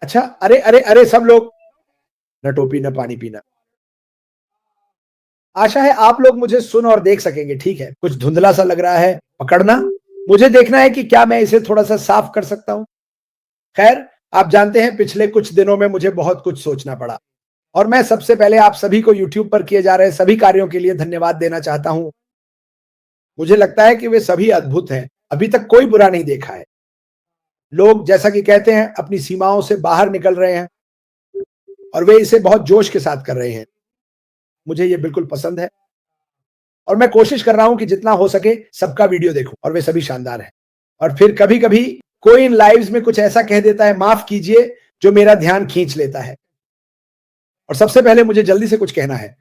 अच्छा, अरे अरे अरे सब लोग, न टोपी न पानी पीना। आशा है आप लोग मुझे सुन और देख सकेंगे, ठीक है। कुछ धुंधला सा लग रहा है, पकड़ना। मुझे देखना है कि क्या मैं इसे थोड़ा सा साफ कर सकता हूं। खैर, आप जानते हैं पिछले कुछ दिनों में मुझे बहुत कुछ सोचना पड़ा और मैं सबसे पहले आप सभी को यूट्यूब पर किए जा रहे सभी कार्यों के लिए धन्यवाद देना चाहता हूं। मुझे लगता है कि वे सभी अद्भुत हैं। अभी तक कोई बुरा नहीं देखा है। लोग जैसा कि कहते हैं अपनी सीमाओं से बाहर निकल रहे हैं और वे इसे बहुत जोश के साथ कर रहे हैं। मुझे ये बिल्कुल पसंद है और मैं कोशिश कर रहा हूं कि जितना हो सके सबका वीडियो देखूं और वे सभी शानदार हैं। और फिर कभी-कभी कोई इन लाइव्स में कुछ ऐसा कह देता है, माफ कीजिए, जो मेरा ध्यान खींच लेता है। और सबसे पहले मुझे जल्दी से कुछ कहना है।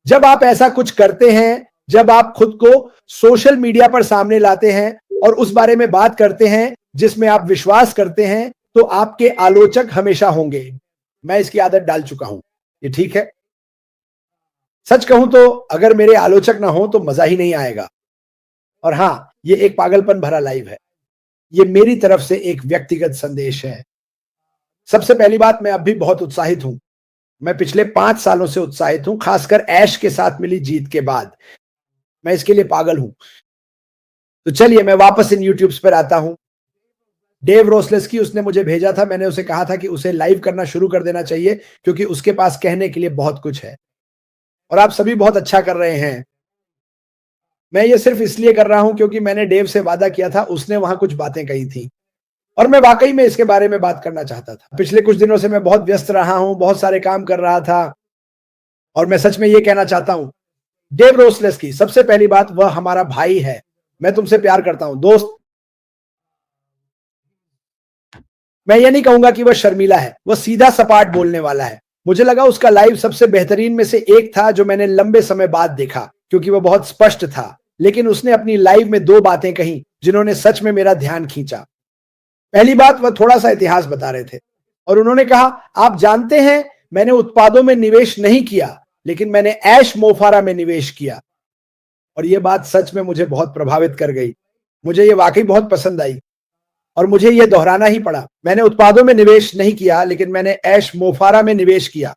जब आप ऐसा कुछ करते हैं, जब आप खुद को सोशल मीडिया पर सामने लाते हैं और उस बारे में बात करते हैं जिसमें आप विश्वास करते हैं, तो आपके आलोचक हमेशा होंगे। मैं इसकी आदत डाल चुका हूं। ये ठीक है। सच कहूं तो अगर मेरे आलोचक ना हो तो मजा ही नहीं आएगा। और हां, ये एक पागलपन भरा लाइव है। ये मेरी तरफ से एक व्यक्तिगत संदेश है। सबसे पहली बात, मैं अब भी बहुत उत्साहित हूं। मैं पिछले 5 सालों से उत्साहित हूं, खासकर ऐश के साथ मिली जीत के बाद। मैं इसके लिए पागल हूं। तो चलिए मैं वापस इन यूट्यूब्स पर आता हूं। डेव रोसलेस्की उसने मुझे भेजा था, मैंने उसे कहा था कि उसे लाइव करना शुरू कर देना चाहिए क्योंकि उसके पास कहने के लिए बहुत कुछ है। और आप सभी बहुत अच्छा कर रहे हैं। मैं ये सिर्फ इसलिए कर रहा हूं क्योंकि मैंने डेव से वादा किया था, उसने वहां कुछ बातें कही थी और मैं वाकई में इसके बारे में बात करना चाहता था। पिछले कुछ दिनों से मैं बहुत व्यस्त रहा हूं, बहुत सारे काम कर रहा था और मैं सच में ये कहना चाहता हूं, डेव रोसलेस्की, सबसे पहली बात, वह हमारा भाई है। मैं तुमसे प्यार करता हूं दोस्त। मैं ये नहीं कहूंगा कि वह शर्मीला है, वह सीधा सपाट बोलने वाला है। मुझे लगा उसका लाइव सबसे बेहतरीन में से एक था जो मैंने लंबे समय बाद देखा क्योंकि वह बहुत स्पष्ट था। लेकिन उसने अपनी लाइव में 2 बातें कही जिन्होंने सच में मेरा ध्यान खींचा। पहली बात, वह थोड़ा सा इतिहास बता रहे थे और उन्होंने कहा, आप जानते हैं मैंने उत्पादों में निवेश नहीं किया, लेकिन मैंने ऐश मोफारा में निवेश किया। और यह बात सच में मुझे बहुत प्रभावित कर गई। मुझे ये वाकई बहुत पसंद आई और मुझे यह दोहराना ही पड़ा। मैंने उत्पादों में निवेश नहीं किया, लेकिन मैंने ऐश मोफारा में निवेश किया।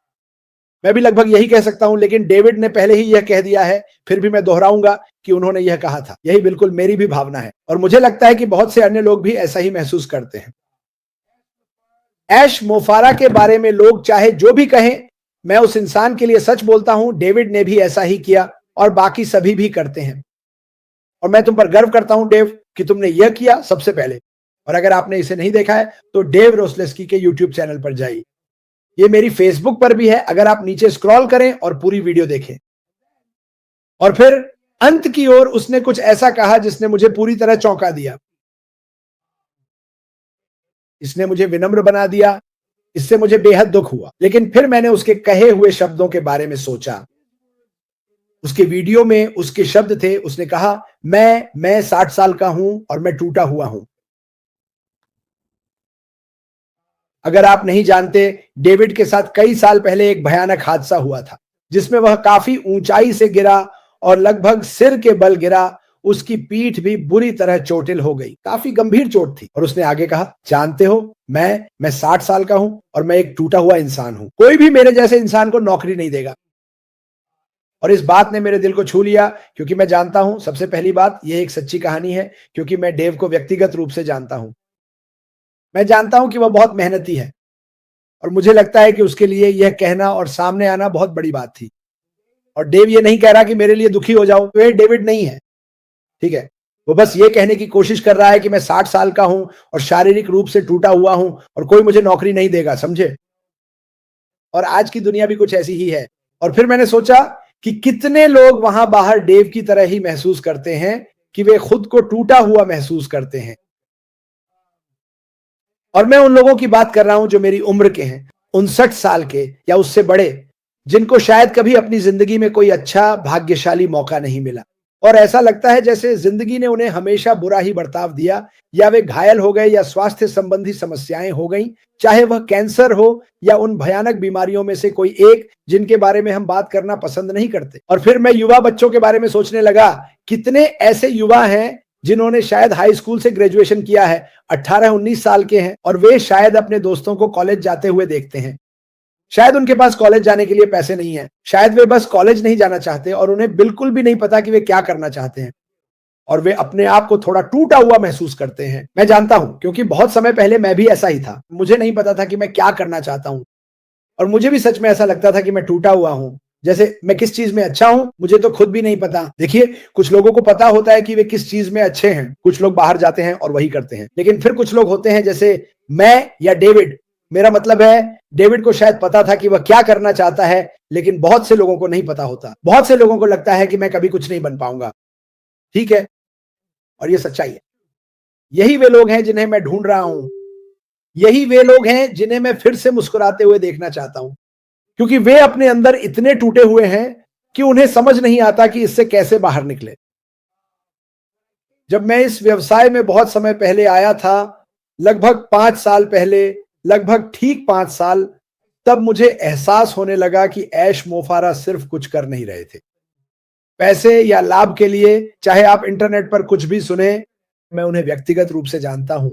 मैं भी लगभग यही कह सकता हूं, लेकिन डेविड ने पहले ही यह कह दिया है, फिर भी मैं दोहराऊंगा कि उन्होंने यह कहा था। यही बिल्कुल मेरी भी भावना है और मुझे लगता है कि बहुत से अन्य लोग भी ऐसा ही महसूस करते हैं। ऐश मोफारा के बारे में लोग चाहे जो भी कहें, मैं उस इंसान के लिए सच बोलता हूं, डेविड ने भी ऐसा ही किया और बाकी सभी भी करते हैं। और मैं तुम पर गर्व करता हूं डेव कि तुमने यह किया सबसे पहले। और अगर आपने इसे नहीं देखा है तो डेव रोसलेस्की के यूट्यूब चैनल पर जाइए। ये मेरी फेसबुक पर भी है, अगर आप नीचे स्क्रॉल करें और पूरी वीडियो देखें। और फिर अंत की ओर उसने कुछ ऐसा कहा जिसने मुझे पूरी तरह चौंका दिया। इसने मुझे विनम्र बना दिया। इससे मुझे बेहद दुख हुआ। लेकिन फिर मैंने उसके कहे हुए शब्दों के बारे में सोचा। उसके वीडियो में उसके शब्द थे, उसने कहा, मैं 60 साल का हूं और मैं टूटा हुआ हूं। अगर आप नहीं जानते, डेविड के साथ कई साल पहले एक भयानक हादसा हुआ था जिसमें वह काफी ऊंचाई से गिरा और लगभग सिर के बल गिरा। उसकी पीठ भी बुरी तरह चोटिल हो गई, काफी गंभीर चोट थी। और उसने आगे कहा, जानते हो, मैं 60 साल का हूं और मैं एक टूटा हुआ इंसान हूं। कोई भी मेरे जैसे इंसान को नौकरी नहीं देगा। और इस बात ने मेरे दिल को छू लिया क्योंकि मैं जानता हूं, सबसे पहली बात, यह एक सच्ची कहानी है क्योंकि मैं डेव को व्यक्तिगत रूप से जानता हूं। मैं जानता हूं कि वह बहुत मेहनती है और मुझे लगता है कि उसके लिए यह कहना और सामने आना बहुत बड़ी बात थी। और डेव ये नहीं कह रहा कि मेरे लिए दुखी हो जाओ, तो ये डेविड नहीं है, ठीक है। वो बस ये कहने की कोशिश कर रहा है कि मैं 60 साल का हूं और शारीरिक रूप से टूटा हुआ हूं और कोई मुझे नौकरी नहीं देगा, समझे। और आज की दुनिया भी कुछ ऐसी ही है। और फिर मैंने सोचा कि कितने लोग वहां बाहर डेव की तरह ही महसूस करते हैं कि वे खुद को टूटा हुआ महसूस करते हैं। और मैं उन लोगों की बात कर रहा हूं जो मेरी उम्र के हैं, 59 साल के या उससे बड़े, जिनको शायद कभी अपनी जिंदगी में कोई अच्छा भाग्यशाली मौका नहीं मिला और ऐसा लगता है जैसे जिंदगी ने उन्हें हमेशा बुरा ही बर्ताव दिया, या वे घायल हो गए या स्वास्थ्य संबंधी समस्याएं हो गई, चाहे वह कैंसर हो या उन भयानक बीमारियों में से कोई एक जिनके बारे में हम बात करना पसंद नहीं करते। और फिर मैं युवा बच्चों के बारे में सोचने लगा, कितने ऐसे युवा हैं जिन्होंने शायद हाई स्कूल से ग्रेजुएशन किया है, 18-19 साल के हैं और वे शायद अपने दोस्तों को कॉलेज जाते हुए देखते हैं। शायद उनके पास कॉलेज जाने के लिए पैसे नहीं है, शायद वे बस कॉलेज नहीं जाना चाहते और उन्हें बिल्कुल भी नहीं पता कि वे क्या करना चाहते हैं और वे अपने आप को थोड़ा टूटा हुआ महसूस करते हैं। मैं जानता हूं, क्योंकि बहुत समय पहले मैं भी ऐसा ही था। मुझे नहीं पता था कि मैं क्या करना चाहता हूं और मुझे भी सच में ऐसा लगता था कि मैं टूटा हुआ हूं। जैसे मैं किस चीज में अच्छा हूं, मुझे तो खुद भी नहीं पता। देखिए, कुछ लोगों को पता होता है कि वे किस चीज में अच्छे हैं। कुछ लोग बाहर जाते हैं और वही करते हैं। लेकिन फिर कुछ लोग होते हैं जैसे मैं या डेविड। मेरा मतलब है, डेविड को शायद पता था कि वह क्या करना चाहता है, लेकिन बहुत से लोगों को नहीं पता होता। बहुत से लोगों को लगता है कि मैं कभी कुछ नहीं बन पाऊंगा। ठीक है, और ये सच्चाई है। यही वे लोग हैं जिन्हें मैं ढूंढ रहा हूं। यही वे लोग हैं जिन्हें मैं फिर से मुस्कुराते हुए देखना चाहता हूं, क्योंकि वे अपने अंदर इतने टूटे हुए हैं कि उन्हें समझ नहीं आता कि इससे कैसे बाहर निकले। जब मैं इस व्यवसाय में बहुत समय पहले आया था, लगभग 5 साल पहले, लगभग ठीक 5 साल, तब मुझे एहसास होने लगा कि ऐश मोफारा सिर्फ कुछ कर नहीं रहे थे। पैसे या लाभ के लिए, चाहे आप इंटरनेट पर कुछ भी सुने, मैं उन्हें व्यक्तिगत रूप से जानता हूं।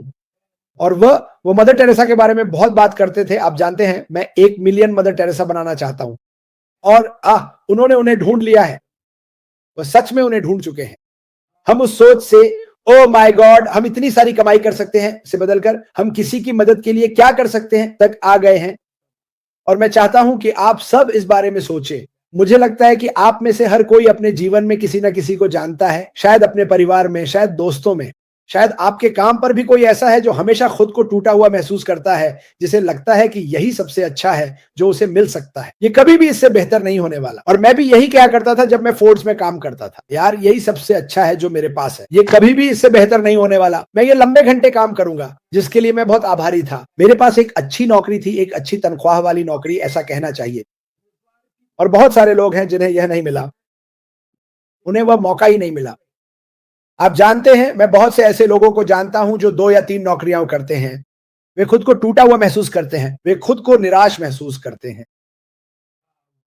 और वो मदर टेरेसा के बारे में बहुत बात करते थे। आप जानते हैं, मैं 1 मिलियन मदर टेरेसा बनाना चाहता हूं और उन्होंने उन्हें ढूंढ लिया है। वो सच में उन्हें ढूंढ चुके हैं। हम उस सोच से, ओ माय गॉड, हम इतनी सारी कमाई कर सकते हैं, से बदलकर हम किसी की मदद के लिए क्या कर सकते हैं तक आ गए हैं। और मैं चाहता हूं कि आप सब इस बारे में सोचें। मुझे लगता है कि आप में से हर कोई अपने जीवन में किसी न किसी को जानता है, शायद अपने परिवार में, शायद दोस्तों में, शायद आपके काम पर भी कोई ऐसा है जो हमेशा खुद को टूटा हुआ महसूस करता है, जिसे लगता है कि यही सबसे अच्छा है जो उसे मिल सकता है। ये कभी भी इससे बेहतर नहीं होने वाला। और मैं भी यही क्या करता था जब मैं फोर्ड्स में काम करता था। यार, यही सबसे अच्छा है जो मेरे पास है। ये कभी भी इससे बेहतर नहीं होने वाला। मैं ये लंबे घंटे काम करूंगा, जिसके लिए मैं बहुत आभारी था। मेरे पास एक अच्छी नौकरी थी, एक अच्छी तनख्वाह वाली नौकरी, ऐसा कहना चाहिए। और बहुत सारे लोग हैं जिन्हें यह नहीं मिला, उन्हें वह मौका ही नहीं मिला। आप जानते हैं, मैं बहुत से ऐसे लोगों को जानता हूं जो 2 या 3 नौकरियां करते हैं। वे खुद को टूटा हुआ महसूस करते हैं, वे खुद को निराश महसूस करते हैं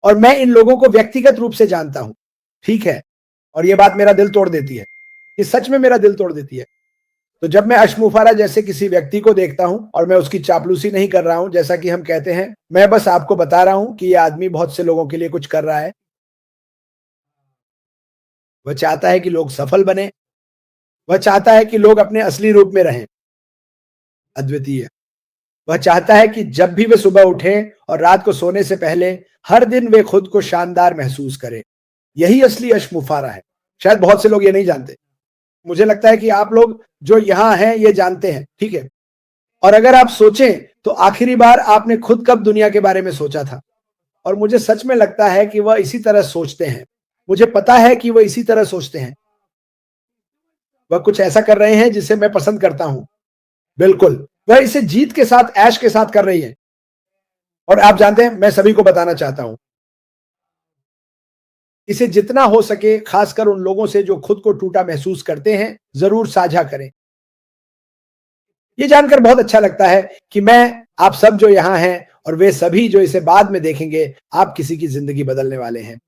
और मैं इन लोगों को व्यक्तिगत रूप से जानता हूं। ठीक है, और ये बात मेरा दिल तोड़ देती है। ये सच में मेरा दिल तोड़ देती है। तो जब मैं अशमुफारा जैसे किसी व्यक्ति को देखता हूं, और मैं उसकी चापलूसी नहीं कर रहा हूं, जैसा कि हम कहते हैं, मैं बस आपको बता रहा हूं कि ये आदमी बहुत से लोगों के लिए कुछ कर रहा है। वह चाहता है कि लोग सफल बने, वह चाहता है कि लोग अपने असली रूप में रहें, अद्वितीय। वह चाहता है कि जब भी वे सुबह उठें और रात को सोने से पहले हर दिन वे खुद को शानदार महसूस करें। यही असली अशमुफारा है। शायद बहुत से लोग ये नहीं जानते। मुझे लगता है कि आप लोग जो यहां हैं ये जानते हैं, ठीक है। और अगर आप सोचें तो आखिरी बार आपने खुद कब दुनिया के बारे में सोचा था? और मुझे सच में लगता है कि वह इसी तरह सोचते हैं। मुझे पता है कि वह इसी तरह सोचते हैं। वह कुछ ऐसा कर रहे हैं जिसे मैं पसंद करता हूं। बिल्कुल, वह इसे जीत के साथ, ऐश के साथ कर रही है। और आप जानते हैं, मैं सभी को बताना चाहता हूं, इसे जितना हो सके, खासकर उन लोगों से जो खुद को टूटा महसूस करते हैं, जरूर साझा करें। ये जानकर बहुत अच्छा लगता है कि मैं, आप सब जो यहां हैं और वे सभी जो इसे बाद में देखेंगे, आप किसी की जिंदगी बदलने वाले हैं।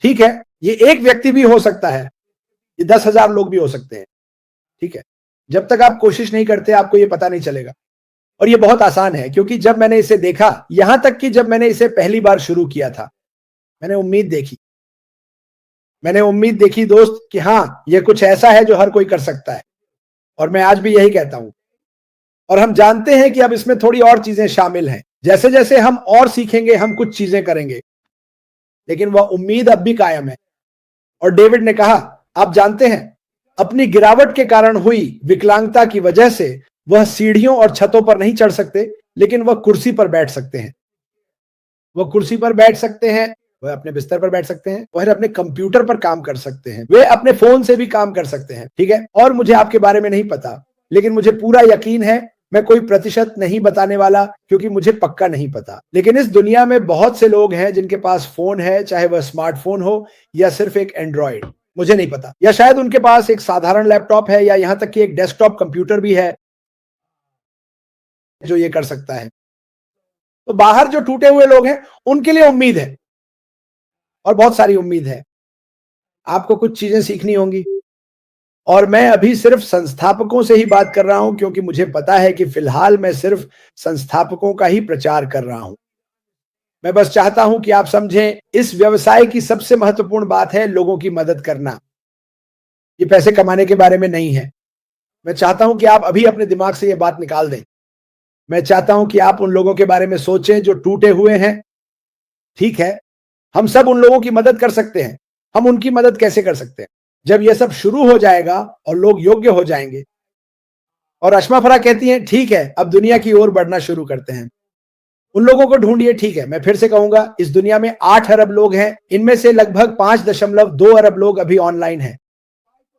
ठीक है, ये एक व्यक्ति भी हो सकता है, ये 10,000 लोग भी हो सकते हैं। ठीक है, जब तक आप कोशिश नहीं करते, आपको ये पता नहीं चलेगा। और ये बहुत आसान है, क्योंकि जब मैंने इसे देखा, यहां तक कि जब मैंने इसे पहली बार शुरू किया था, मैंने उम्मीद देखी। मैंने उम्मीद देखी दोस्त, कि हां, ये कुछ ऐसा है जो हर कोई कर सकता है। और मैं आज भी यही कहता हूं। और हम जानते हैं कि अब इसमें थोड़ी और चीजें शामिल हैं। जैसे जैसे हम और सीखेंगे, हम कुछ चीजें करेंगे, लेकिन वह उम्मीद अब भी कायम है। और डेविड ने कहा, आप जानते हैं, अपनी गिरावट के कारण हुई विकलांगता की वजह से वह सीढ़ियों और छतों पर नहीं चढ़ सकते, लेकिन वह कुर्सी पर बैठ सकते हैं। वह कुर्सी पर बैठ सकते हैं, वह अपने बिस्तर पर बैठ सकते हैं, वह अपने कंप्यूटर पर काम कर सकते हैं, वे अपने फोन से भी काम कर सकते हैं। ठीक है, और मुझे आपके बारे में नहीं पता, लेकिन मुझे पूरा यकीन है, मैं कोई प्रतिशत नहीं बताने वाला, क्योंकि मुझे पक्का नहीं पता। लेकिन इस दुनिया में बहुत से लोग हैं जिनके पास फोन है, चाहे वह स्मार्टफोन हो या सिर्फ एक एंड्रॉइड, मुझे नहीं पता। या शायद उनके पास एक साधारण लैपटॉप है, या यहां तक कि एक डेस्कटॉप कंप्यूटर भी है जो ये कर सकता है। तो बाहर जो टूटे हुए लोग हैं, उनके लिए उम्मीद है, और बहुत सारी उम्मीद है। आपको कुछ चीजें सीखनी होंगी, और मैं अभी सिर्फ संस्थापकों से ही बात कर रहा हूं, क्योंकि मुझे पता है कि फिलहाल मैं सिर्फ संस्थापकों का ही प्रचार कर रहा हूं। मैं बस चाहता हूं कि आप समझें, इस व्यवसाय की सबसे महत्वपूर्ण बात है लोगों की मदद करना। ये पैसे कमाने के बारे में नहीं है। मैं चाहता हूं कि आप अभी अपने दिमाग से ये बात निकाल दें। मैं चाहता हूं कि आप उन लोगों के बारे में सोचें जो टूटे हुए हैं। ठीक है, हम सब उन लोगों की मदद कर सकते हैं। हम उनकी मदद कैसे कर सकते हैं? जब ये सब शुरू हो जाएगा और लोग योग्य हो जाएंगे। और अश्मा फरा कहती हैं, ठीक है, अब दुनिया की ओर बढ़ना शुरू करते हैं। उन लोगों को ढूंढिए। ठीक है, मैं फिर से कहूंगा, इस दुनिया में 8 अरब लोग हैं। इनमें से लगभग 5.2 अरब लोग अभी ऑनलाइन हैं।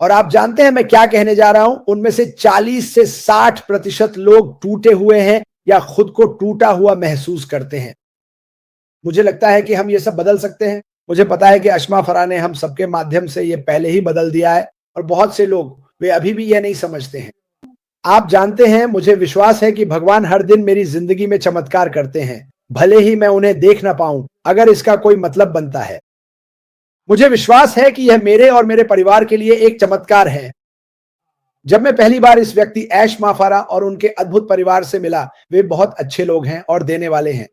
और आप जानते हैं मैं क्या कहने जा रहा हूं? उनमें से 40 से 60% लोग टूटे हुए हैं या खुद को टूटा हुआ महसूस करते हैं। मुझे लगता है कि हम ये सब बदल सकते हैं। मुझे पता है कि अश्मा फरा ने हम सबके माध्यम से ये पहले ही बदल दिया है, और बहुत से लोग वे अभी भी ये नहीं समझते हैं। आप जानते हैं, मुझे विश्वास है कि भगवान हर दिन मेरी जिंदगी में चमत्कार करते हैं, भले ही मैं उन्हें देख ना पाऊं, अगर इसका कोई मतलब बनता है। मुझे विश्वास है कि यह मेरे और मेरे परिवार के लिए एक चमत्कार है। जब मैं पहली बार इस व्यक्ति ऐश माफारा और उनके अद्भुत परिवार से मिला, वे बहुत अच्छे लोग हैं और देने वाले हैं।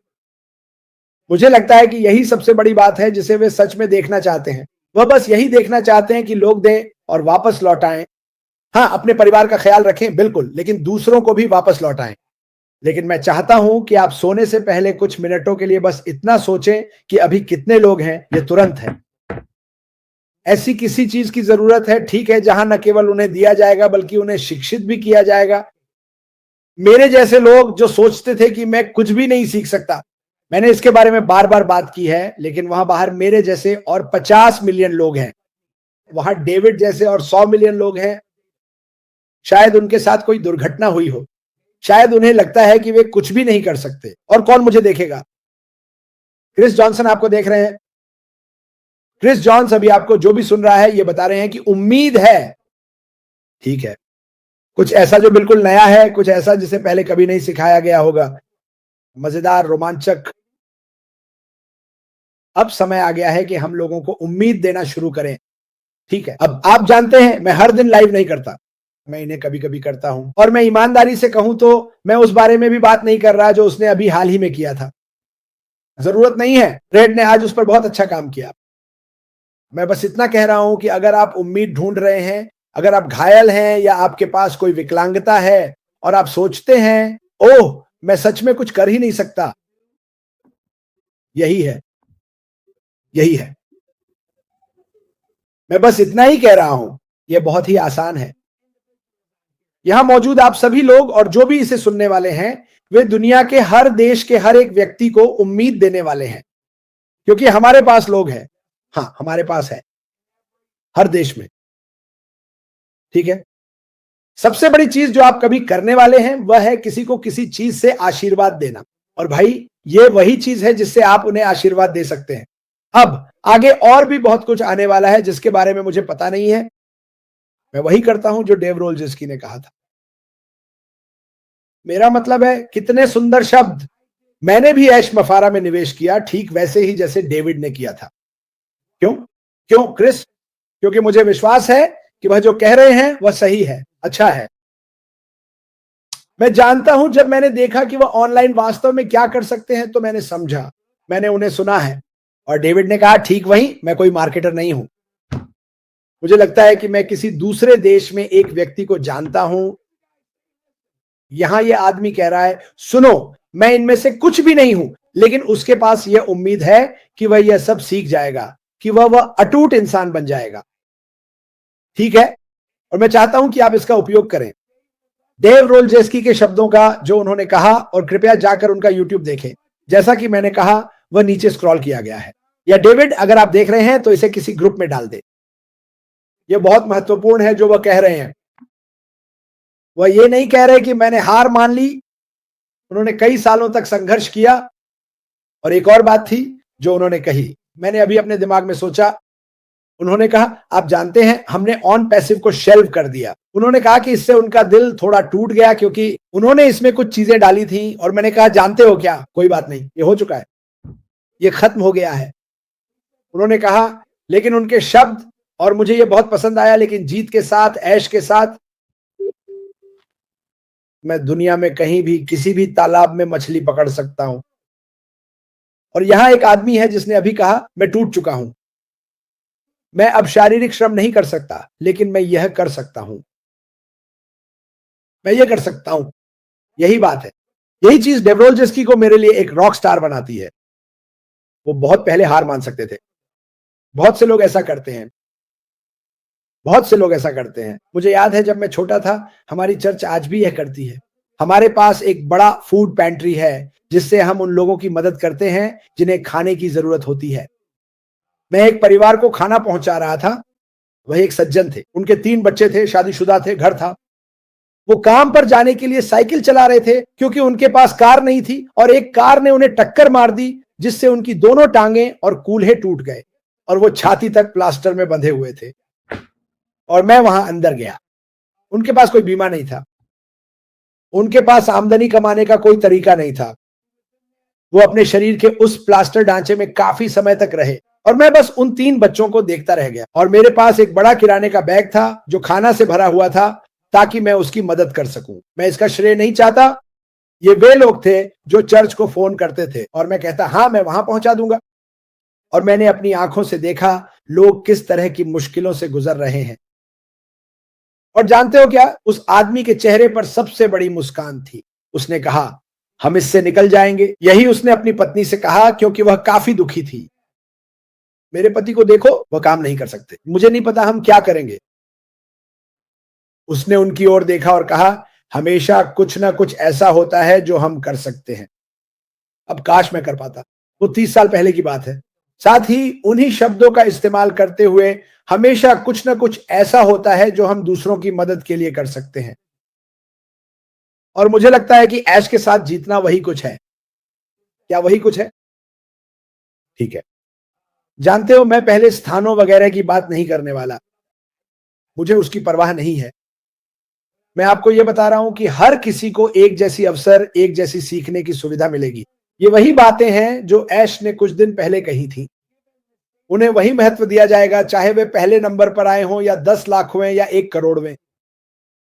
मुझे लगता है कि यही सबसे बड़ी बात है जिसे वे सच में देखना चाहते हैं। वह बस यही देखना चाहते हैं कि लोग दें और वापस लौटाएं। हाँ, अपने परिवार का ख्याल रखें, बिल्कुल, लेकिन दूसरों को भी वापस लौटाएं। लेकिन मैं चाहता हूं कि आप सोने से पहले कुछ मिनटों के लिए बस इतना सोचें कि अभी कितने लोग हैं। ये तुरंत है। ऐसी किसी चीज की जरूरत है, ठीक है, जहां न केवल उन्हें दिया जाएगा बल्कि उन्हें शिक्षित भी किया जाएगा। मेरे जैसे लोग जो सोचते थे कि मैं कुछ भी नहीं सीख सकता, मैंने इसके बारे में बार बार बात की है, लेकिन वहां बाहर मेरे जैसे और 50 मिलियन लोग हैं। वहां डेविड जैसे और 100 मिलियन लोग हैं। शायद उनके साथ कोई दुर्घटना हुई हो, शायद उन्हें लगता है कि वे कुछ भी नहीं कर सकते, और कौन मुझे देखेगा? क्रिस जॉनसन आपको देख रहे हैं। क्रिस जॉन्स अभी आपको जो भी सुन रहा है ये बता रहे हैं कि उम्मीद है। ठीक है, कुछ ऐसा जो बिल्कुल नया है, कुछ ऐसा जिसे पहले कभी नहीं सिखाया गया होगा, मजेदार, रोमांचक। अब समय आ गया है कि हम लोगों को उम्मीद देना शुरू करें। ठीक है, अब आप जानते हैं मैं हर दिन लाइव नहीं करता, मैं इन्हें कभी कभी करता हूं, और मैं ईमानदारी से कहूं तो मैं उस बारे में भी बात नहीं कर रहा जो उसने अभी हाल ही में किया था। जरूरत नहीं है, रेड ने आज उस पर बहुत अच्छा काम किया। मैं बस इतना कह रहा हूं कि अगर आप उम्मीद ढूंढ रहे हैं, अगर आप घायल हैं या आपके पास कोई विकलांगता है और आप सोचते हैं, ओह मैं सच में कुछ कर ही नहीं सकता, यही है, यही है। मैं बस इतना ही कह रहा हूं, यह बहुत ही आसान है। यहां मौजूद आप सभी लोग और जो भी इसे सुनने वाले हैं, वे दुनिया के हर देश के हर एक व्यक्ति को उम्मीद देने वाले हैं, क्योंकि हमारे पास लोग हैं। हाँ, हमारे पास है, हर देश में। ठीक है, सबसे बड़ी चीज जो आप कभी करने वाले हैं वह है किसी को किसी चीज से आशीर्वाद देना। और भाई, ये वही चीज है जिससे आप उन्हें आशीर्वाद दे सकते हैं। अब आगे और भी बहुत कुछ आने वाला है जिसके बारे में मुझे पता नहीं है। मैं वही करता हूं जो डेव रोल्जिस्की ने कहा था। मेरा मतलब है, कितने सुंदर शब्द। मैंने भी ऐश मफारा में निवेश किया, ठीक वैसे ही जैसे डेविड ने किया था। क्यों? क्यों क्रिस? क्योंकि मुझे विश्वास है कि वह जो कह रहे हैं वह सही है, अच्छा है। मैं जानता हूं, जब मैंने देखा कि वह ऑनलाइन वास्तव में क्या कर सकते हैं तो मैंने समझा, मैंने उन्हें सुना है। और डेविड ने कहा, ठीक वही, मैं कोई मार्केटर नहीं हूं। मुझे लगता है कि मैं किसी दूसरे देश में एक व्यक्ति को जानता हूं। यहां यह आदमी कह रहा है, सुनो, मैं इनमें से कुछ भी नहीं हूं, लेकिन उसके पास यह उम्मीद है कि वह यह सब सीख जाएगा, कि वह अटूट इंसान बन जाएगा। ठीक है, और मैं चाहता हूं कि आप इसका उपयोग करें। डेव रोल्जेस्की के शब्दों का जो उन्होंने कहा, और कृपया जाकर उनका यूट्यूब देखें। जैसा कि मैंने कहा, वह नीचे स्क्रॉल किया गया है। या डेविड, अगर आप देख रहे हैं तो इसे किसी ग्रुप में डाल दे। यह बहुत महत्वपूर्ण है जो वह कह रहे हैं। वह ये नहीं कह रहे कि मैंने हार मान ली। उन्होंने कई सालों तक संघर्ष किया। और एक और बात थी जो उन्होंने कही, मैंने अभी अपने दिमाग में सोचा। उन्होंने कहा, आप जानते हैं, हमने ऑन पैसिव को शेल्व कर दिया। उन्होंने कहा कि इससे उनका दिल थोड़ा टूट गया, क्योंकि उन्होंने इसमें कुछ चीजें डाली थी। और मैंने कहा, जानते हो क्या, कोई बात नहीं, ये हो चुका है, ये खत्म हो गया है। उन्होंने कहा, लेकिन उनके शब्द और मुझे ये बहुत पसंद आया, लेकिन जीत के साथ, ऐश के साथ मैं दुनिया में कहीं भी किसी भी तालाब में मछली पकड़ सकता हूं। और यहां एक आदमी है जिसने अभी कहा मैं टूट चुका हूं, मैं अब शारीरिक श्रम नहीं कर सकता, लेकिन मैं यह कर सकता हूं, मैं यह कर सकता हूं। यही बात है, यही चीज डेवरोल्जेस्की को मेरे लिए एक रॉक स्टार बनाती है। वो बहुत पहले हार मान सकते थे। बहुत से लोग ऐसा करते हैं, बहुत से लोग ऐसा करते हैं। मुझे याद है जब मैं छोटा था, हमारी चर्च आज भी यह करती है। हमारे पास एक बड़ा फूड पैंट्री है जिससे हम उन लोगों की मदद करते हैं जिन्हें खाने की जरूरत होती है। मैं एक परिवार को खाना पहुंचा रहा था। वह एक सज्जन थे, उनके 3 बच्चे थे, शादीशुदा थे, घर था। वो काम पर जाने के लिए साइकिल चला रहे थे क्योंकि उनके पास कार नहीं थी, और एक कार ने उन्हें टक्कर मार दी जिससे उनकी दोनों टांगें और कूल्हे टूट गए और वो छाती तक प्लास्टर में बंधे हुए थे। और मैं वहां अंदर गया। उनके पास कोई बीमा नहीं था, उनके पास आमदनी कमाने का कोई तरीका नहीं था। वो अपने शरीर के उस प्लास्टर ढांचे में काफी समय तक रहे और मैं बस उन 3 बच्चों को देखता रह गया। और मेरे पास एक बड़ा किराने का बैग था जो खाना से भरा हुआ था ताकि मैं उसकी मदद कर सकूं। मैं इसका श्रेय नहीं चाहता। ये वे लोग थे जो चर्च को फोन करते थे और मैं कहता हाँ मैं वहां पहुंचा दूंगा। और मैंने अपनी आंखों से देखा लोग किस तरह की मुश्किलों से गुजर रहे हैं। और जानते हो क्या, उस आदमी के चेहरे पर सबसे बड़ी मुस्कान थी। उसने कहा हम इससे निकल जाएंगे। यही उसने अपनी पत्नी से कहा क्योंकि वह काफी दुखी थी। मेरे पति को देखो, वह काम नहीं कर सकते, मुझे नहीं पता हम क्या करेंगे। उसने उनकी ओर देखा और कहा हमेशा कुछ ना कुछ ऐसा होता है जो हम कर सकते हैं। अब काश मैं कर पाता। वो 30 साल पहले की बात है। साथ ही उन्हीं शब्दों का इस्तेमाल करते हुए हमेशा कुछ ना कुछ ऐसा होता है जो हम दूसरों की मदद के लिए कर सकते हैं। और मुझे लगता है कि ऐश के साथ जीतना वही कुछ है। क्या वही कुछ है? ठीक है। जानते हो, मैं पहले स्थानों वगैरह की बात नहीं करने वाला, मुझे उसकी परवाह नहीं है। मैं आपको यह बता रहा हूं कि हर किसी को एक जैसी अवसर, एक जैसी सीखने की सुविधा मिलेगी। ये वही बातें हैं जो ऐश ने कुछ दिन पहले कही थी। उन्हें वही महत्व दिया जाएगा, चाहे वे पहले नंबर पर आए हों या 10 लाखवें या 1 करोड़वें।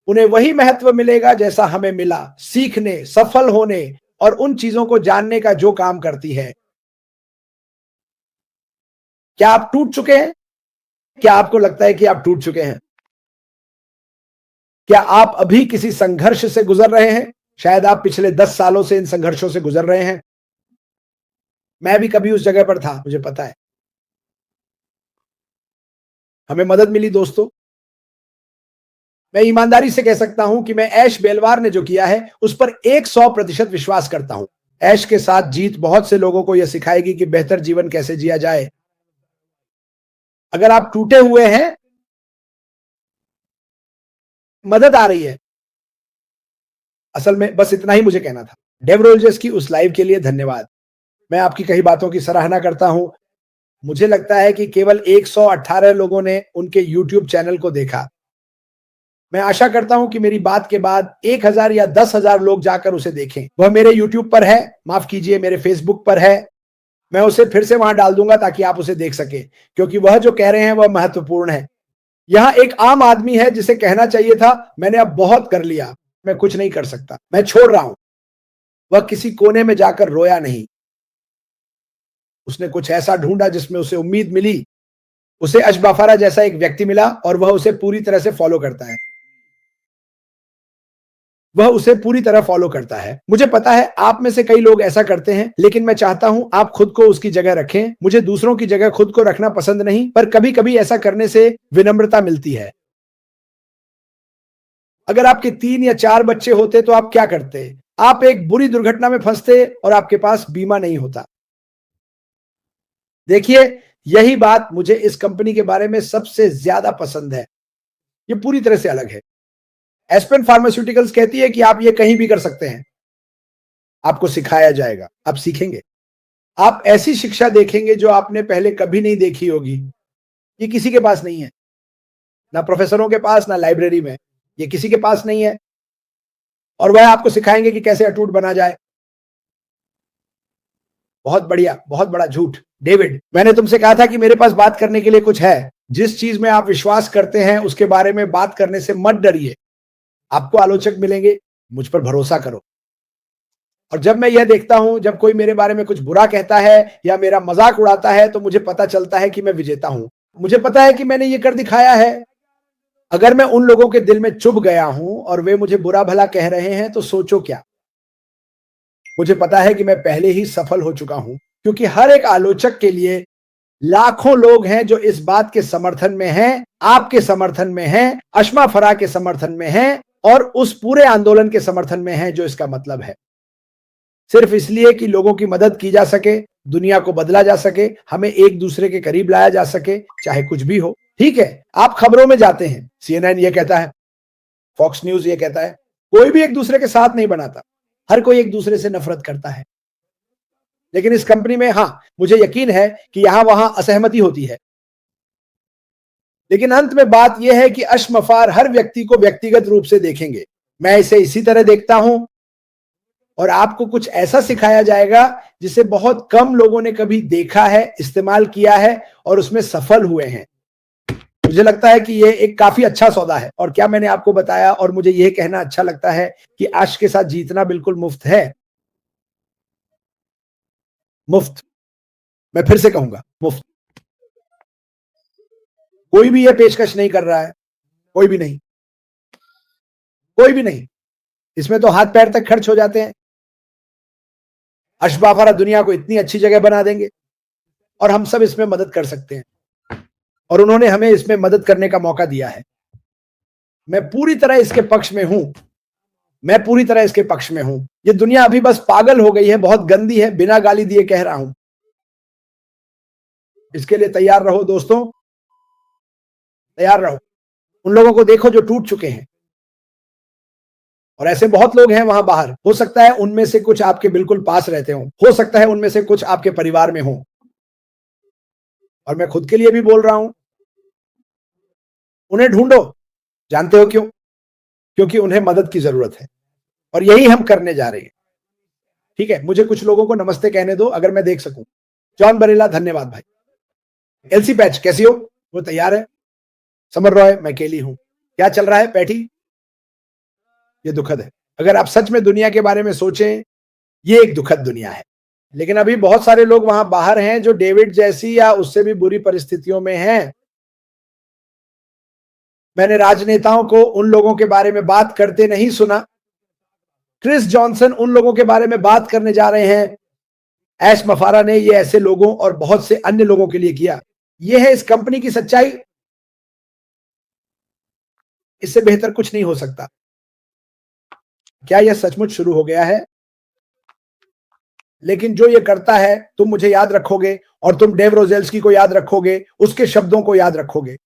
उन्हें वही महत्व मिलेगा जैसा हमें मिला, सीखने, सफल होने और उन चीजों को जानने का जो काम करती है। क्या आप टूट चुके हैं? क्या आपको लगता है कि आप टूट चुके हैं? क्या आप अभी किसी संघर्ष से गुजर रहे हैं? शायद आप पिछले 10 सालों से इन संघर्षों से गुजर रहे हैं। मैं भी कभी उस जगह पर था, मुझे पता है। हमें मदद मिली दोस्तों। मैं ईमानदारी से कह सकता हूं कि मैं ऐश बेलवार ने जो किया है उस पर 100% विश्वास करता हूं। ऐश के साथ जीत बहुत से लोगों को यह सिखाएगी कि बेहतर जीवन कैसे जिया जाए। अगर आप टूटे हुए हैं, मदद आ रही है। असल में बस इतना ही मुझे कहना था। डेव रोल्जर्स की उस लाइव के लिए धन्यवाद। मैं आपकी कई बातों की सराहना करता हूं। मुझे लगता है कि केवल 118 लोगों ने उनके यूट्यूब चैनल को देखा। मैं आशा करता हूं कि मेरी बात के बाद 1000 या 10,000 लोग जाकर उसे देखें। वह मेरे यूट्यूब पर है, माफ कीजिए मेरे फेसबुक पर है। मैं उसे फिर से वहां डाल दूंगा ताकि आप उसे देख सके, क्योंकि वह जो कह रहे हैं वह महत्वपूर्ण है। यहां एक आम आदमी है जिसे कहना चाहिए था मैंने अब बहुत कर लिया, मैं कुछ नहीं कर सकता, मैं छोड़ रहा हूं। वह किसी कोने में जाकर रोया नहीं। उसने कुछ ऐसा ढूंढा जिसमें उसे उम्मीद मिली। उसे अशबाफारा जैसा एक व्यक्ति मिला और वह उसे पूरी तरह से फॉलो करता है। वह उसे पूरी तरह फॉलो करता है। मुझे पता है आप में से कई लोग ऐसा करते हैं, लेकिन मैं चाहता हूं आप खुद को उसकी जगह रखें। मुझे दूसरों की जगह खुद को रखना पसंद नहीं, पर कभी कभी ऐसा करने से विनम्रता मिलती है। अगर आपके 3 या 4 बच्चे होते तो आप क्या करते? आप एक बुरी दुर्घटना में फंसते और आपके पास बीमा नहीं होता। देखिए, यही बात मुझे इस कंपनी के बारे में सबसे ज्यादा पसंद है। ये पूरी तरह से अलग है। एस्पेन फार्मास्यूटिकल्स कहती है कि आप ये कहीं भी कर सकते हैं। आपको सिखाया जाएगा, आप सीखेंगे। आप ऐसी शिक्षा देखेंगे जो आपने पहले कभी नहीं देखी होगी। ये किसी के पास नहीं है, ना प्रोफेसरों के पास, ना लाइब्रेरी में। ये किसी के पास नहीं है। और वह आपको सिखाएंगे कि कैसे अटूट बना जाए। बहुत बढ़िया, बहुत बड़ा झूठ। डेविड, मैंने तुमसे कहा था कि मेरे पास बात करने के लिए कुछ है। जिस चीज में आप विश्वास करते हैं उसके बारे में बात करने से मत डरिए। आपको आलोचक मिलेंगे, मुझ पर भरोसा करो। और जब मैं यह देखता हूं, जब कोई मेरे बारे में कुछ बुरा कहता है या मेरा मजाक उड़ाता है, तो मुझे पता चलता है कि मैं विजेता हूं। मुझे पता है कि मैंने ये कर दिखाया है। अगर मैं उन लोगों के दिल में चुभ गया हूं और वे मुझे बुरा भला कह रहे हैं, तो सोचो क्या। मुझे पता है कि मैं पहले ही सफल हो चुका हूं, क्योंकि हर एक आलोचक के लिए लाखों लोग हैं जो इस बात के समर्थन में हैं, आपके समर्थन में हैं, अशमा फराह के समर्थन में हैं और उस पूरे आंदोलन के समर्थन में हैं जो इसका मतलब है। सिर्फ इसलिए कि लोगों की मदद की जा सके, दुनिया को बदला जा सके, हमें एक दूसरे के करीब लाया जा सके, चाहे कुछ भी हो। ठीक है, आप खबरों में जाते हैं, CNN ये कहता है, फॉक्स न्यूज ये कहता है, कोई भी एक दूसरे के साथ नहीं बनाता, हर कोई एक दूसरे से नफरत करता है। लेकिन इस कंपनी में हां, मुझे यकीन है कि यहां वहां असहमति होती है, लेकिन अंत में बात यह है कि अशमफार हर व्यक्ति को व्यक्तिगत रूप से देखेंगे। मैं इसे इसी तरह देखता हूं और आपको कुछ ऐसा सिखाया जाएगा जिसे बहुत कम लोगों ने कभी देखा है, इस्तेमाल किया है और उसमें सफल हुए हैं। मुझे लगता है कि यह एक काफी अच्छा सौदा है। और क्या मैंने आपको बताया, और मुझे यह कहना अच्छा लगता है कि आश के साथ जीतना बिल्कुल मुफ्त है। मुफ्त, मैं फिर से कहूंगा, मुफ्त। कोई भी यह पेशकश नहीं कर रहा है, कोई भी नहीं, कोई भी नहीं। इसमें तो हाथ पैर तक खर्च हो जाते हैं। अशफाक फराह दुनिया को इतनी अच्छी जगह बना देंगे और हम सब इसमें मदद कर सकते हैं, और उन्होंने हमें इसमें मदद करने का मौका दिया है। मैं पूरी तरह इसके पक्ष में हूं, मैं पूरी तरह इसके पक्ष में हूं। ये दुनिया अभी बस पागल हो गई है, बहुत गंदी है, बिना गाली दिए कह रहा हूं। इसके लिए तैयार रहो दोस्तों, तैयार रहो। उन लोगों को देखो जो टूट चुके हैं, और ऐसे बहुत लोग हैं वहां बाहर। हो सकता है उनमें से कुछ आपके बिल्कुल पास रहते हो सकता है उनमें से कुछ आपके परिवार में हो, और मैं खुद के लिए भी बोल रहा हूं, उन्हें ढूंढो। जानते हो क्यों? क्योंकि उन्हें मदद की जरूरत है, और यही हम करने जा रहे हैं। ठीक है, मुझे कुछ लोगों को नमस्ते कहने दो अगर मैं देख सकूं। जॉन बरेला, धन्यवाद भाई। एलसी पैच, कैसी हो? वो तैयार है। समर रॉय, मैं केली हूं। क्या चल रहा है पैठी? ये दुखद है। अगर आप सच में दुनिया के बारे में सोचें, ये एक दुखद दुनिया है। लेकिन अभी बहुत सारे लोग वहां बाहर हैं जो डेविड जैसी या उससे भी बुरी परिस्थितियों में हैं। मैंने राजनेताओं को उन लोगों के बारे में बात करते नहीं सुना। क्रिस जॉनसन उन लोगों के बारे में बात करने जा रहे हैं। ऐश मफारा ने ये ऐसे लोगों और बहुत से अन्य लोगों के लिए किया। ये है इस कंपनी की सच्चाई। इससे बेहतर कुछ नहीं हो सकता। क्या यह सचमुच शुरू हो गया है? लेकिन जो ये करता है, तुम मुझे याद रखोगे, और तुम डेव रोजेल्स्की को याद रखोगे, उसके शब्दों को याद रखोगे।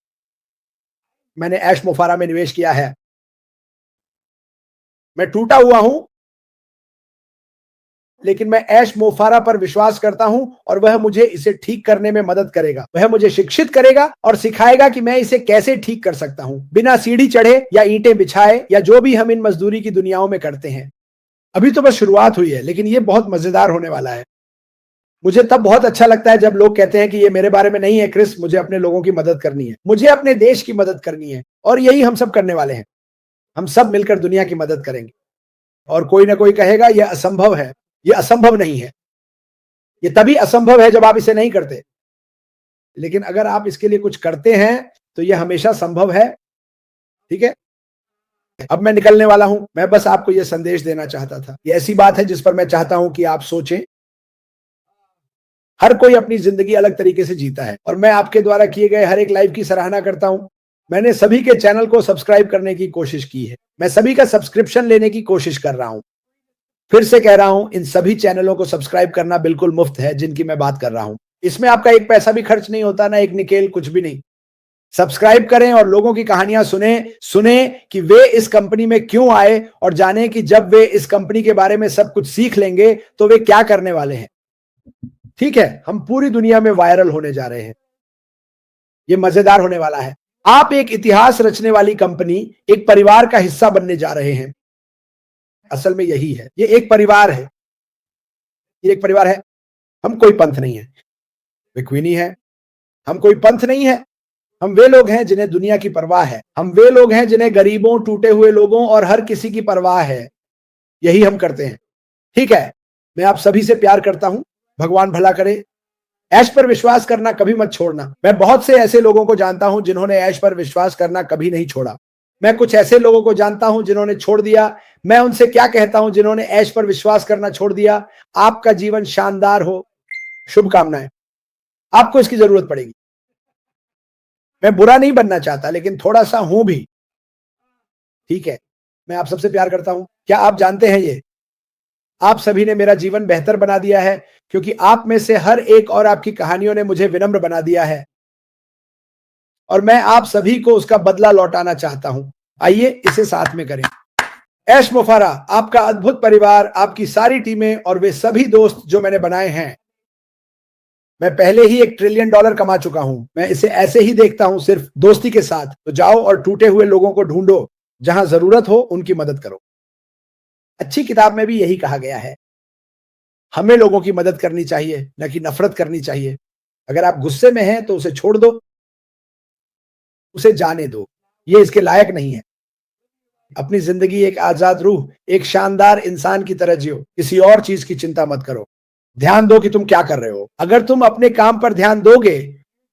मैंने ऐश मोफारा में निवेश किया है। मैं टूटा हुआ हूं, लेकिन मैं ऐश मोफारा पर विश्वास करता हूं, और वह मुझे इसे ठीक करने में मदद करेगा। वह मुझे शिक्षित करेगा और सिखाएगा कि मैं इसे कैसे ठीक कर सकता हूं, बिना सीढ़ी चढ़े या ईंटें बिछाए या जो भी हम इन मजदूरी की दुनियाओं में करते हैं। अभी तो बस शुरुआत हुई है, लेकिन ये बहुत मजेदार होने वाला है। मुझे तब बहुत अच्छा लगता है जब लोग कहते हैं कि ये मेरे बारे में नहीं है क्रिस, मुझे अपने लोगों की मदद करनी है, मुझे अपने देश की मदद करनी है, और यही हम सब करने वाले हैं। हम सब मिलकर दुनिया की मदद करेंगे। और कोई ना कोई कहेगा यह असंभव है। यह असंभव नहीं है। यह तभी असंभव है जब आप इसे नहीं करते, लेकिन अगर आप इसके लिए कुछ करते हैं तो यह हमेशा संभव है। ठीक है, अब मैं निकलने वाला हूं। मैं बस आपको यह संदेश देना चाहता था। यह ऐसी बात है जिस पर मैं चाहता हूं कि आप सोचें। हर कोई अपनी जिंदगी अलग तरीके से जीता है, और मैं आपके द्वारा किए गए हर एक लाइव की सराहना करता हूं। मैंने सभी के चैनल को सब्सक्राइब करने की कोशिश की है। मैं सभी का सब्सक्रिप्शन लेने की कोशिश कर रहा हूं। फिर से कह रहा हूं, इन सभी चैनलों को सब्सक्राइब करना बिल्कुल मुफ्त है, जिनकी मैं बात कर रहा हूं। इसमें आपका एक पैसा भी खर्च नहीं होता, ना एक निकेल, कुछ भी नहीं। सब्सक्राइब करें और लोगों की कहानियां सुने सुने कि वे इस कंपनी में क्यों आए, और जाने कि जब वे इस कंपनी के बारे में सब कुछ सीख लेंगे तो वे क्या करने वाले हैं। ठीक है, हम पूरी दुनिया में वायरल होने जा रहे हैं। ये मजेदार होने वाला है। आप एक इतिहास रचने वाली कंपनी, एक परिवार का हिस्सा बनने जा रहे हैं। असल में यही है, ये एक परिवार है। ये एक परिवार है। हम कोई पंथ नहीं है। वे क्वीनी है। हम कोई पंथ नहीं है। हम वे लोग हैं जिन्हें दुनिया की परवाह है। हम वे लोग हैं जिन्हें गरीबों, टूटे हुए लोगों और हर किसी की परवाह है। यही हम करते हैं। ठीक है, मैं आप सभी से प्यार करता हूं। भगवान भला करे। ऐश पर विश्वास करना कभी मत छोड़ना। मैं बहुत से ऐसे लोगों को जानता हूं जिन्होंने ऐश पर विश्वास करना कभी नहीं छोड़ा। मैं कुछ ऐसे लोगों को जानता हूं जिन्होंने छोड़ दिया। मैं उनसे क्या कहता हूं जिन्होंने ऐश पर विश्वास करना छोड़ दिया? आपका जीवन शानदार हो। शुभकामनाएं। आपको इसकी जरूरत पड़ेगी। मैं बुरा नहीं बनना चाहता, लेकिन थोड़ा सा हूं भी। ठीक है, मैं आप सबसे प्यार करता हूं। क्या आप जानते हैं ये? आप सभी ने मेरा जीवन बेहतर बना दिया है, क्योंकि आप में से हर एक और आपकी कहानियों ने मुझे विनम्र बना दिया है, और मैं आप सभी को उसका बदला लौटाना चाहता हूं। आइए इसे साथ में करें। ऐश मुफारा, आपका अद्भुत परिवार, आपकी सारी टीमें और वे सभी दोस्त जो मैंने बनाए हैं। मैं पहले ही $1 ट्रिलियन कमा चुका हूं। मैं इसे ऐसे ही देखता हूं, सिर्फ दोस्ती के साथ। तो जाओ और टूटे हुए लोगों को ढूंढो, जहां जरूरत हो उनकी मदद करो। अच्छी किताब में भी यही कहा गया है। हमें लोगों की मदद करनी चाहिए, न कि नफरत करनी चाहिए। अगर आप गुस्से में हैं तो उसे छोड़ दो, उसे जाने दो। ये इसके लायक नहीं है। अपनी जिंदगी एक आजाद रूह, एक शानदार इंसान की तरह जियो। किसी और चीज की चिंता मत करो। ध्यान दो कि तुम क्या कर रहे हो। अगर तुम अपने काम पर ध्यान दोगे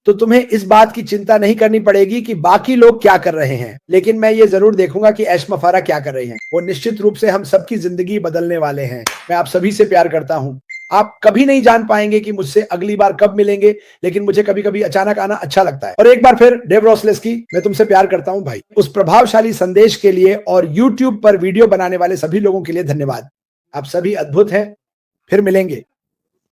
तो तुम्हें इस बात की चिंता नहीं करनी पड़ेगी कि बाकी लोग क्या कर रहे हैं। लेकिन मैं ये जरूर देखूंगा कि ऐश मफारा क्या कर रही हैं। वो निश्चित रूप से हम सबकी जिंदगी बदलने वाले हैं। मैं आप सभी से प्यार करता हूं। आप कभी नहीं जान पाएंगे कि मुझसे अगली बार कब मिलेंगे, लेकिन मुझे कभी कभी अचानक आना अच्छा लगता है। और एक बार फिर डेव रोसलेस्की, मैं तुमसे प्यार करता हूं भाई। उस प्रभावशाली संदेश के लिए और यूट्यूब पर वीडियो बनाने वाले सभी लोगों के लिए धन्यवाद। आप सभी अद्भुत हैं। फिर मिलेंगे।